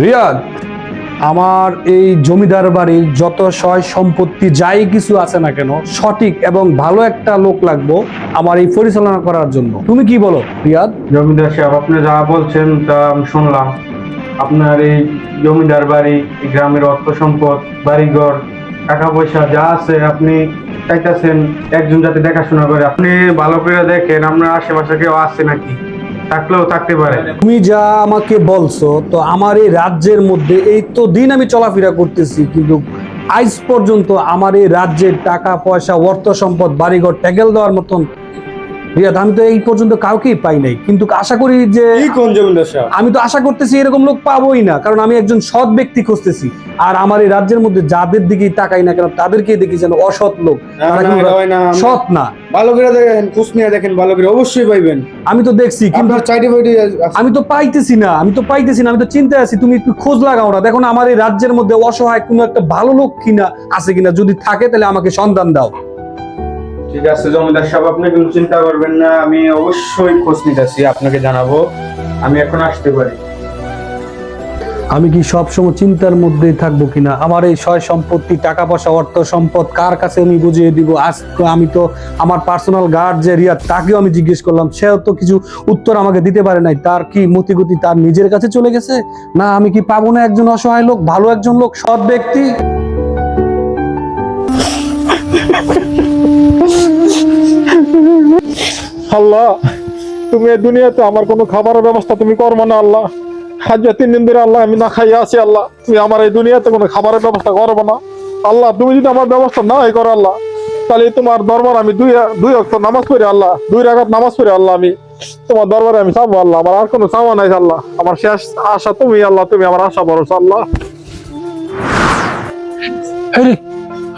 রিয়াদ, আমার এই জমিদার বাড়ির যত সয় সম্পত্তি যাই কিছু আছে না কেন, সঠিক এবং ভালো একটা লোক লাগবো আমার এই পরিচালনা করার জন্য। তুমি কি বলো রিয়াদ? জমিদার সাহেব, আপনি যা বলছেন তা আমি শুনলাম। আপনার এই জমিদার বাড়ি, এই গ্রামের অর্থ সম্পদ, বাড়িঘর, টাকা পয়সা যা আছে আপনি চাইতেছেন একজন যাতে দেখাশোনা করে। আপনি ভালো করে দেখেন আপনার আশেপাশে কেউ আছে নাকি, থাকলেও থাকতে পারে। তুমি যা আমাকে বলছো, তো আমার এই রাজ্যের মধ্যে এই তো দিন আমি চলাফেরা করতেছি, কিন্তু আজ পর্যন্ত আমার এই রাজ্যের টাকা পয়সা, অর্থ সম্পদ, বাড়িঘর ট্যাকেল দেওয়ার মতন রিয়াদ আমি তো এই পর্যন্ত কাউকেই পাই নাই। কিন্তু আশা করি যে কোন জমিদার সাহেব? আমি তো আশা করতেছি এরকম লোক পাবোই না, কারণ আমি একজন সৎ ব্যক্তি খুঁজতেছি। আর আমার এই রাজ্যের মধ্যে যাদের দিকেই তাকাই না কেন, তাদেরকেই দেখি যেন অসৎ লোক, তারা কিন্তু সৎ না। ভালো করে দেখেন, খোঁজ নিয়ে দেখেন, ভালো করে অবশ্যই পাইবেন। আমি তো দেখছি, কিন্তু আমি তো পাইতেছি না, আমি তো চিন্তায় আছি। তুমি একটু খোঁজ লাগাও না, দেখো না আমার এই রাজ্যের মধ্যে অসহায় কোনো একটা ভালো লোক কিনা আছে কিনা, যদি থাকে তাহলে আমাকে সন্ধান দাও। ঠিক আছে জমিদার সাহেব, আপনি কোনো চিন্তা করবেন না, আমি অবশ্যই খোঁজ নিতেছি, আপনাকে জানাবো। আমি এখন আসতে পারি? আমি কি সবসময় চিন্তার মধ্যেই থাকবো কিনা, আমার এই সয় সম্পত্তি, টাকা পয়সা, অর্থ সম্পদ কার কাছে আমি বুঝিয়ে দিব? আজ আমি তো আমার পার্সোনাল গার্ড যে রিয়াদ, তাকেও আমি জিজ্ঞেস করলাম, সেও তো কিছু উত্তর আমাকে দিতে পারে নাই। তার কি মতিগতি তার নিজের কাছে চলে গেছে? না আমি কি পাবো না একজন অসহায় লোক, ভালো একজন লোক, সৎ ব্যক্তি? আল্লাহ, তুমি এই দুনিয়াতে আমার কোনো খাবারের ব্যবস্থা তুমি করবো না আল্লাহ। আজ 3 দিন ধরে আল্লাহ আমি না খাইয়া আছি আল্লাহ। তুমি আমার এই দুনিয়াতে কোনো খাবারের ব্যবস্থা করবো না আল্লাহ। তুমি যদি আমার ব্যবস্থা নাই করো আল্লাহ, তাহলে তোমার দরবার আমি দুই ওয়াক্ত নামাজ পড়ি আল্লাহ, 2 রাকাত নামাজ পড়ি আল্লাহ, আমি তোমার দরবারে আমি চাবো আল্লাহ। আমার আর কোনো চাওয়া নাই আল্লাহ, আমার শেষ আশা তুমি আল্লাহ, তুমি আমার আশা ভরসা আল্লাহ। আরে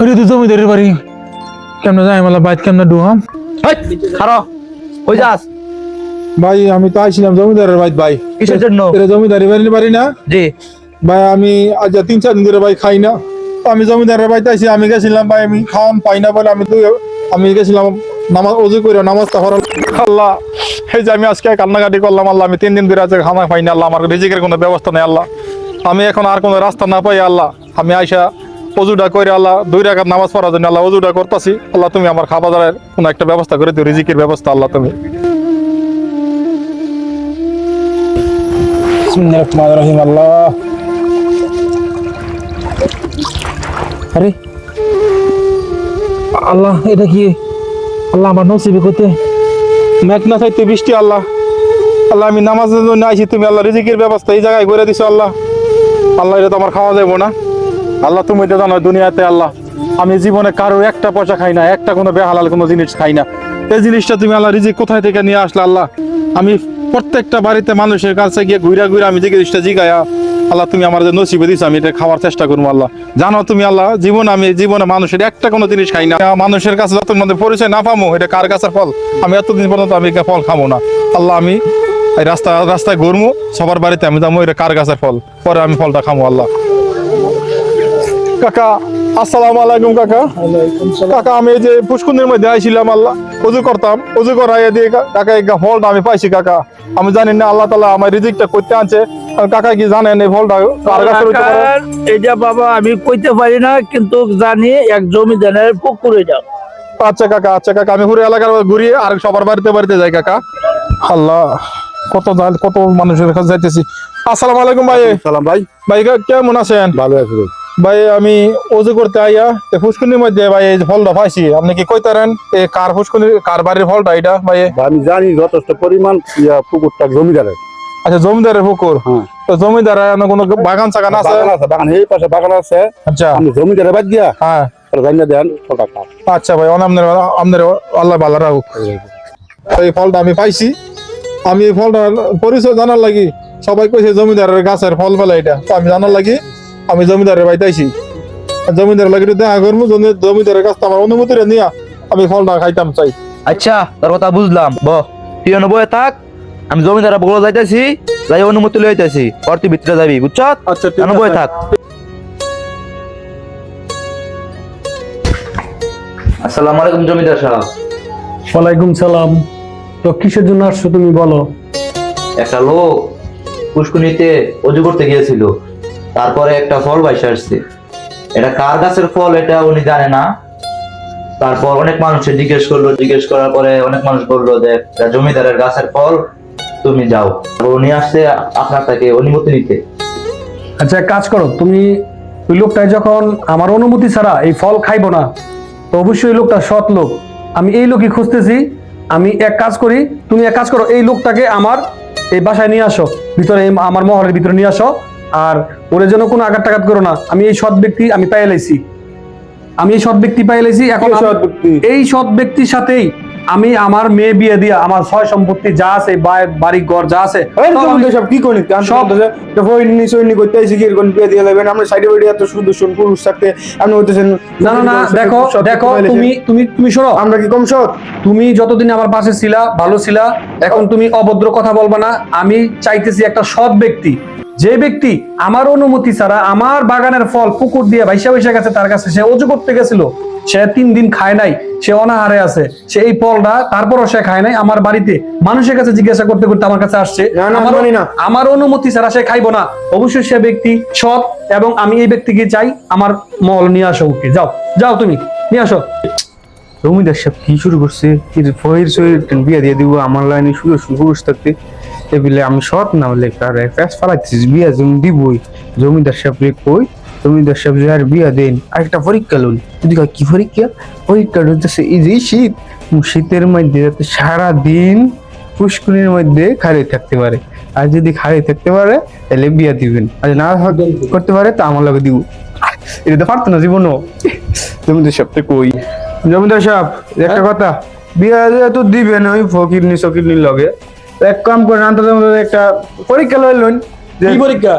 আরে তো জমিদারের বাড়ি কেমনে যাই মালা বাইত কেমনে ডুহাম? কই যাস? ভাই আমি তো আইছিলাম জমিদারের ভাই। ভাই কিসের জন্য? এটা জমিদারি বাড়ি না জি ভাই? আমি আজ 3-4 দিন ধরে ভাই খাই না। তো আমি জমিদারের বাড়িতে আইছি, আমি গেছিলাম ভাই, আমি খাওয়ান পাই না বলে আমি গেছিলাম নামাজ ওযু করে নামাজটা পড়লাম আল্লাহ। এই যে আমি আজকে কান্নাকাটি করলাম আল্লাহ, আমি 3 দিন ধরে আজকে খানা পাই না আল্লাহ, আমার রিজিকের কোনো ব্যবস্থা নেই আল্লাহ। আমি এখন আর কোনো রাস্তা না পাই আল্লাহ, আমি আইসা ওযুটা করে আল্লাহ 2 রাকাত নামাজ পড়ার জন্য আল্লাহ ওযুটা করতেছি আল্লাহ। তুমি আমার খাবারের কোনো একটা ব্যবস্থা করে দিও, রিজিকের ব্যবস্থা আল্লাহ তুমি। বিসমিল্লাহির রহমানির রহিম আল্লাহ। আরে আল্লাহ, এটা কি আল্লাহ আমার নসিবে করতে? মেঘ না চাইতে বৃষ্টি আল্লাহ। আল্লাহ আমি নামাজের জন্য আইছি, তুমি আল্লাহ রিজিকের ব্যবস্থা এই জায়গায় করে দিছো আল্লাহ। আল্লাহ এটা তো আমার খাওয়া যাবো না আল্লাহ, তুমি তো জানো দুনিয়াতে আল্লাহ আমি জীবনে কারোর একটা পয়সা খাই না, একটা কোনো বেহালাল কোনো জিনিস খাই না। এই জিনিসটা তুমি আল্লাহ রিজিক কোথায় থেকে নিয়ে আসলে আল্লাহ? আমি প্রত্যেকটা বাড়িতে মানুষের কাছে গিয়ে ঘুরা আমি যে জিনিসটা জিগায়া আল্লাহ তুমি আমার যে নসিবে দিছো, আমি এটা খাওয়ার চেষ্টা করবো আল্লাহ। জানো তুমি আল্লাহ আমি জীবনে মানুষের একটা কোনো জিনিস খাই না। মানুষের কাছে যত মধ্যে পরিচয় না পাবো এটা কার গাছের ফল, আমি এতদিন পর্যন্ত আমি ফল খাবো না আল্লাহ। আমি এই রাস্তায় ঘুরবো, সবার বাড়িতে আমি যাবো, এটা কার গাছের ফল, পরে আমি ফলটা খাবো আল্লাহ। কাকা আসসালামু আলাইকুম। কাকা কাকা আমি এই যে পুষ্কুনির মধ্যে আইছিলাম আল্লাহ, ওযু করতাম, ওযু করাইয়া দিয়ে কাকা এই ফলটা আমি পাইছি কাকা। আমি জানি না আল্লাহ তাআলা আমার রিজিকটা করতে আনছে। কাকা কি জানেন এই ফলটা কার গাছের হইতে পারে? এটা বাবা আমি কইতে পারি না, কিন্তু জানি এক জমিদারের পুকুরে যাও। আচ্ছা কাকা আমি ঘুরে এলাকার ঘুরিয়ে আর সবার বাড়িতে যাই কাকা। আল্লাহ, কত মানুষের কাছে যাইতেছি। আসসালামু আলাইকুম ভাই। সালাম ভাই। ভাই কেমন আছেন? ভালো আছি ভাই আমি ওযু করতে আইয়া ফুসকুনির মধ্যে ভাই এই ফলটা পাইছি, আপনি কি কইতারেন এই কার বাড়ির ফলটা এটা ভাই? আমি জানি যথেষ্ট পরিমাণ পুকুরটা জমিদারের। আচ্ছা জমিদারের পুকুর। তো জমিদারের কোনো বাগান চাগান আছে? বাগান এই পাশে বাগান আছে। আচ্ছা আমি জমিদারের বাদ দিয়া হ্যাঁ জানিয়ে দেন ফলটা খান। আচ্ছা ভাই, আপনার আল্লাহ ভালো রাখুক। এই ফলটা আমি পাইছি, আমি এই ফলটা পরিচয় জানার লাগি সবাই কইছে জমিদারের গাছের ফল ফেলে এটা, তো আমি জানার লাগি আমি জমিদারের বাড়িতে আইছি। জমিদারের লাগি দেখা করবো, জমিদারের কাছে আমার অনুমতিটা নিয়া আমি ফলটা খাইতাম চাই। আচ্ছা তোর কথা বুঝলাম, তুই বয়ে থাক, আমি জমিদার বলে যাইতেছি, যাই অনুমতি লইতেছি, পর তুই ভিতরে যাবি, বুঝছ? আচ্ছা বয়ে থাক। আসসালামু আলাইকুম জমিদার সাহেব। ওয়ালাইকুম সালাম। তো কিসের জন্য আসছো তুমি বলো? একটা লোক পুষ্কুনিতে ওযু করতে গিয়েছিল, তারপরে একটা ফল বাইসে আসছে। এটা কার গাছের ফল এটা উনি জানে না। তারপর অনেক মানুষে জিজ্ঞেস করার পরে অনেক মানুষ বললো যে এটা জমিদারের গাছের ফল, তুমি যাও। উনি আসছে আপনার থেকে অনুমতি নিতে। আচ্ছা, এক কাজ করো, তুমি ওই লোকটাই যখন আমার অনুমতি ছাড়া এই ফল খাইবো না, তো অবশ্যই লোকটা সৎ লোক, আমি এই লোকই খুঁজতেছি। আমি এক কাজ করি, তুমি এক কাজ করো, এই লোকটাকে আমার এই বাসায় নিয়ে আসো, ভিতরে আমার মহলের ভিতরে নিয়ে আসো। আর ওর জন্য কোনো আঘাত টাঘাত করো না। আমি এই সৎ ব্যক্তি আমি পাই লাইছি, এখন কে সৎ ব্যক্তি? এই সৎ ব্যক্তির সাথেই আমি আমার মেয়ে বিয়ে দিয়া আমার সয় সম্পত্তি যা আছে, বাড়ি ঘর যা আছে সব আমি- সব কি করি সব সৈন্য করতে আইসি কি এরকম বিয়ে দিয়ে লাগবেন আমরা সাইডে বাইডে এত সুদর্শন পুরুষ থাকতে আপনি বলতেছেন না না না, দেখো দেখো, তুমি তুমি তুমি শোনো, আমরা কি কম সৎ? তুমি যতদিন আমার পাশে ছিলা ভালো ছিলা, এখন তুমি অভদ্র কথা বলবা না। আমি চাইতেছি একটা সৎ ব্যক্তি, যে ব্যক্তি আমার অনুমতি ছাড়া আমার বাগানের ফল পুকুর দিয়ে ভাইসা গেছে, তার কাছে সে অজু করতে গেছিল, সে 3 দিন খায় নাই, সে অনাহারে আছে, সে এই ফলটা তারপরও সে খায় নাই। আমার বাড়িতে মানুষের কাছে জিজ্ঞাসা করতে করতে আমার কাছে আসছে, না, না, আমার- মানি না। আমার অনুমতি ছাড়া সে খাইবো না। অবশ্যই সে ব্যক্তি সৎ, এবং আমি এই ব্যক্তিকে চাই আমার মহল নিয়ে আসো। ওকে, যাও যাও, তুমি নিয়ে আসো। জমিদার সাহেব কি শুরু করছে, ফহির সহির বিয়ে দিয়ে দিব আমার লাইনে সুদর্শন পুরুষ থাকতে এবিলে আমি সৎ না বলে ফ্যাস ফালাইতেছিস, বিয়া জমি দিবই। জমিদার সাহেব কই, জমিদার সাহেব যে আর বিয়া দেন, আর একটা পরীক্ষা লই। যদি কয় কি পরীক্ষাটা হচ্ছে এই যে শীতের মধ্যে যাতে সারাদিন পুষ্করিণীর মধ্যে খাড়িয়ে থাকতে পারে, আর যদি খাড়িয়ে থাকতে পারে তাহলে বিয়া দিবেন, আর যদি না করতে পারে তা আমার লগে দিব। এটা তো পারতো না জীবনও। জমিদার সাহেব তো কই, জমিদার সাহেব একটা কথা, বিয়া তো দিবেন ওই ফকিরনির লগে, এক কাম করেন আন্তর্জাতিক একটা পরীক্ষা লইলেন। কি পরীক্ষা?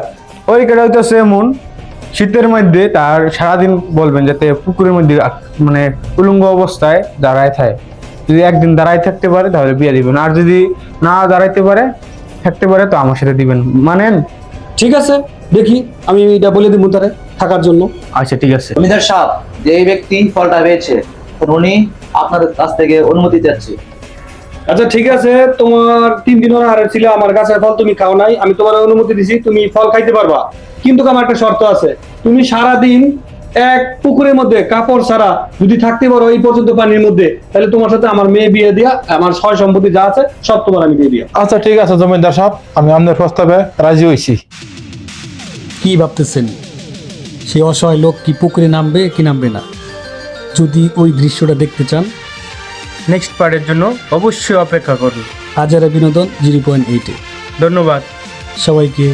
পরীক্ষাটা হইতেছে এমন, শীতের মধ্যে তার সারাদিন বলবেন যাতে পুকুরের মধ্যে মানে উলঙ্গ অবস্থায় দাঁড়ায় থাকে। যদি একদিন দাঁড়ায় থাকতে পারে তাহলে বিয়ে দিবেন, আর যদি না দাঁড়াইতে পারে থাকতে পারে তো আমার সাথে দিবেন, মানেন? ঠিক আছে, দেখি আমি এটা বলে দিব তারে থাকার জন্য। আচ্ছা ঠিক আছে। জমিদার সাহেব, যে ব্যক্তি ফলটা পেয়েছে উনি আপনার কাছ থেকে অনুমতি চাচ্ছে। আচ্ছা ঠিক আছে, তোমার 3 দিন অনাহারে ছিল, আমার গাছের ফল তুমি খাও নাই, আমি তোমার অনুমতি দিছি, তুমি ফল খাইতে পারবা। কিন্তু আমার একটা শর্ত আছে, তুমি সারাদিন এক পুকুরের মধ্যে কাপড় ছাড়া যদি থাকতে পারো এই পর্যন্ত পানির মধ্যে, তাহলে তোমার সাথে আমার মেয়ে বিয়ে দিয়া, আমার সয় সম্পত্তি যা আছে সব তোমার আমি দিয়ে দিয়া। আচ্ছা ঠিক আছে জমিদার সাহেব, আমি আপনার প্রস্তাবে রাজি হয়েছি। কি ভাবতেছেন সে অসহায় লোক কি পুকুরে নামবে কি নামবে না? যদি ওই দৃশ্যটা দেখতে চান, নেক্সট পার্টের জন্য অবশ্যই অপেক্ষা করুন। হাজারা বিনোদন 0.8 ধন্যবাদ। সবাইকে